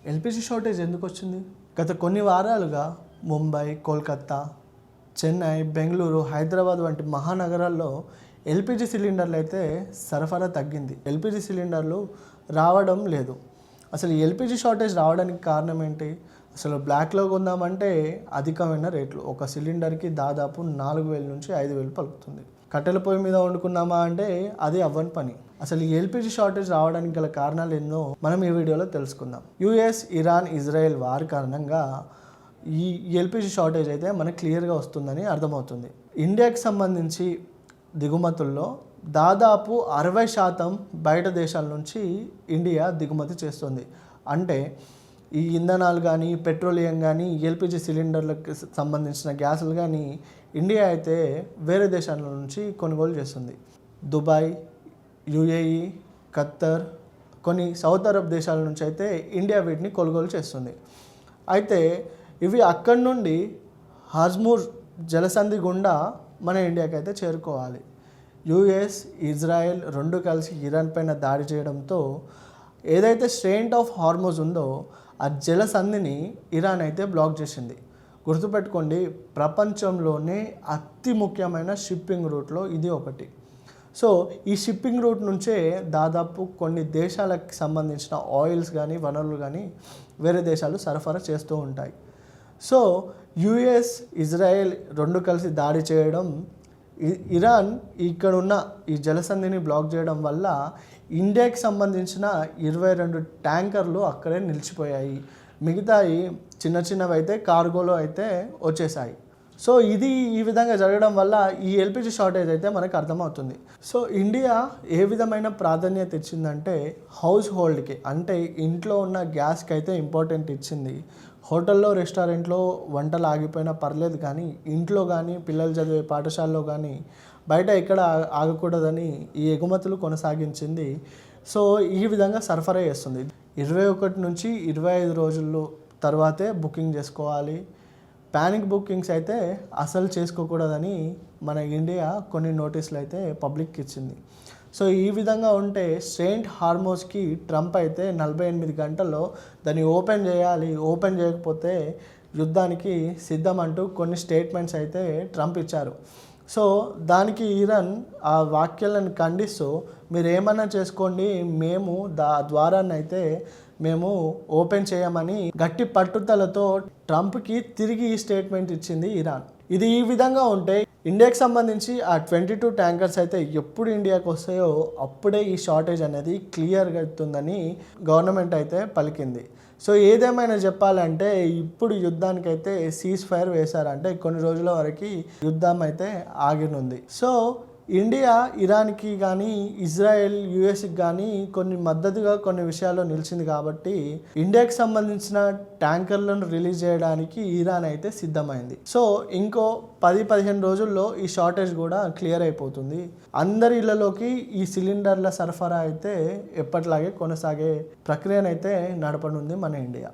LPG shortage ఎందుకు వచ్చింది? గత కొన్ని వారాలుగా ముంబై, కోల్కతా, చెన్నై, బెంగళూరు, హైదరాబాద్ వంటి మహానగరాల్లో ఎల్పిజి సిలిండర్లు అయితే సరఫరా తగ్గింది. ఎల్పిజి సిలిండర్లు రావడం లేదు. అసలు ఎల్పిజి షార్టేజ్ రావడానికి కారణం ఏంటి? అసలు బ్లాక్లో కొందామంటే అధికమైన రేట్లు. ఒక సిలిండర్కి దాదాపు 4,000 నుంచి 5,000 పలుకుతుంది. కట్టెల పొయ్యి మీద వండుకున్నామా అంటే అది అవ్వని పని. అసలు ఈ ఎల్పిజి షార్టేజ్ రావడానికి గల కారణాలు ఎన్నో మనం ఈ వీడియోలో తెలుసుకుందాం. యుఎస్, ఇరాన్, ఇజ్రాయెల్ వార్ కారణంగా ఈ ఎల్పిజి షార్టేజ్ అయితే మనకు క్లియర్గా వస్తుందని అర్థమవుతుంది. ఇండియాకి సంబంధించి దిగుమతుల్లో దాదాపు 60% బయట దేశాల నుంచి ఇండియా దిగుమతి చేస్తుంది. అంటే ఈ ఇంధనాలు కానీ, పెట్రోలియం కానీ, ఎల్పిజి సిలిండర్లకు సంబంధించిన గ్యాసులు కానీ ఇండియా అయితే వేరే దేశాల నుంచి కొనుగోలు చేస్తుంది. దుబాయ్, యుఏఈ, ఖత్తర్, కొన్ని సౌత్ అరబ్ దేశాల నుంచి అయితే ఇండియా వీటిని కొనుగోలు చేస్తుంది. అయితే ఇవి అక్కడి నుండి హార్ముజ్ జలసంధి గుండా మన ఇండియాకి అయితే చేరుకోవాలి. యుఎస్, ఇజ్రాయెల్ రెండు కలిసి ఇరాన్ పైన దాడి చేయడంతో ఏదైతే స్ట్రెయిట్ ఆఫ్ హార్ముజ్ ఉందో ఆ జలసంధిని ఇరాన్ అయితే బ్లాక్ చేసింది. గుర్తుపెట్టుకోండి, ప్రపంచంలోనే అతి ముఖ్యమైన షిప్పింగ్ రూట్లో ఇది ఒకటి. సో ఈ షిప్పింగ్ రూట్ నుంచే దాదాపు కొన్ని దేశాలకు సంబంధించిన ఆయిల్స్ కానీ, వనరులు కానీ వేరే దేశాలు సరఫరా చేస్తూ ఉంటాయి. సో యుఎస్, ఇజ్రాయెల్ రెండు కలిసి దాడి చేయడం, ఇరాన్ ఇక్కడ ఉన్న ఈ జలసంధిని బ్లాక్ చేయడం వల్ల ఇండియాకి సంబంధించిన 22 ట్యాంకర్లు అక్కడే నిలిచిపోయాయి. మిగతాయి చిన్న చిన్నవి అయితే కార్గోలో అయితే వచ్చేసాయి. సో ఇది ఈ విధంగా జరగడం వల్ల ఈ ఎల్పిజి షార్టేజ్ అయితే మనకు అర్థమవుతుంది. సో ఇండియా ఏ విధమైన ప్రాధాన్యత ఇచ్చిందంటే హౌస్ హోల్డ్కి, అంటే ఇంట్లో ఉన్న గ్యాస్కి అయితే ఇంపార్టెంట్ ఇచ్చింది. హోటల్లో, రెస్టారెంట్లో వంటలు ఆగిపోయినా పర్లేదు, కానీ ఇంట్లో కానీ, పిల్లలు చదివే పాఠశాలలో కానీ బయట ఎక్కడ ఆగకూడదని ఈ ఎగుమతులు కొనసాగించింది. సో ఈ విధంగా సరఫరా చేస్తుంది. 21 నుంచి 25 రోజుల్లో తర్వాతే బుకింగ్ చేసుకోవాలి. ప్యానిక్ బుకింగ్స్ అయితే అసలు చేసుకోకూడదని మన ఇండియా కొన్ని నోటీసులు అయితే పబ్లిక్కి ఇచ్చింది. సో ఈ విధంగా ఉంటే సెయింట్ హార్మోస్కి ట్రంప్ అయితే 48 గంటల్లో దాన్ని ఓపెన్ చేయాలి, ఓపెన్ చేయకపోతే యుద్ధానికి సిద్ధం అంటూ కొన్ని స్టేట్మెంట్స్ అయితే ట్రంప్ ఇచ్చారు. సో దానికి ఇరాన్ ఆ వాక్యాలను ఖండిస్తూ మీరు ఏమన్నా చేసుకోండి, మేము ద్వారానైతే మేము ఓపెన్ చేయమని గట్టి పట్టుదలతో ట్రంప్కి తిరిగి ఈ స్టేట్మెంట్ ఇచ్చింది ఇరాన్. ఇది ఈ విధంగా ఉంటే ఇండియాకి సంబంధించి ఆ 22 ట్యాంకర్స్ అయితే ఎప్పుడు ఇండియాకి వస్తాయో అప్పుడే ఈ షార్టేజ్ అనేది క్లియర్గా అవుతుందని గవర్నమెంట్ అయితే పలికింది. సో ఏదేమైనా చెప్పాలంటే ఇప్పుడు యుద్ధానికైతే సీజ్ ఫైర్ వేశారంటే కొన్ని రోజుల వరకు యుద్ధం అయితే ఆగినుంది. సో ఇండియా ఇరాన్కి కానీ, ఇజ్రాయెల్, యుఎస్కి కానీ కొన్ని మద్దతుగా కొన్ని విషయాల్లో నిలిచింది కాబట్టి ఇండియాకి సంబంధించిన ట్యాంకర్లను రిలీజ్ చేయడానికి ఇరాన్ అయితే సిద్ధమైంది. సో ఇంకో 10-15 రోజుల్లో ఈ షార్టేజ్ కూడా క్లియర్ అయిపోతుంది. అందరి ఇళ్లలోకి ఈ సిలిండర్ల సరఫరా అయితే ఎప్పటిలాగే కొనసాగే ప్రక్రియనైతే నడపనుంది మన ఇండియా.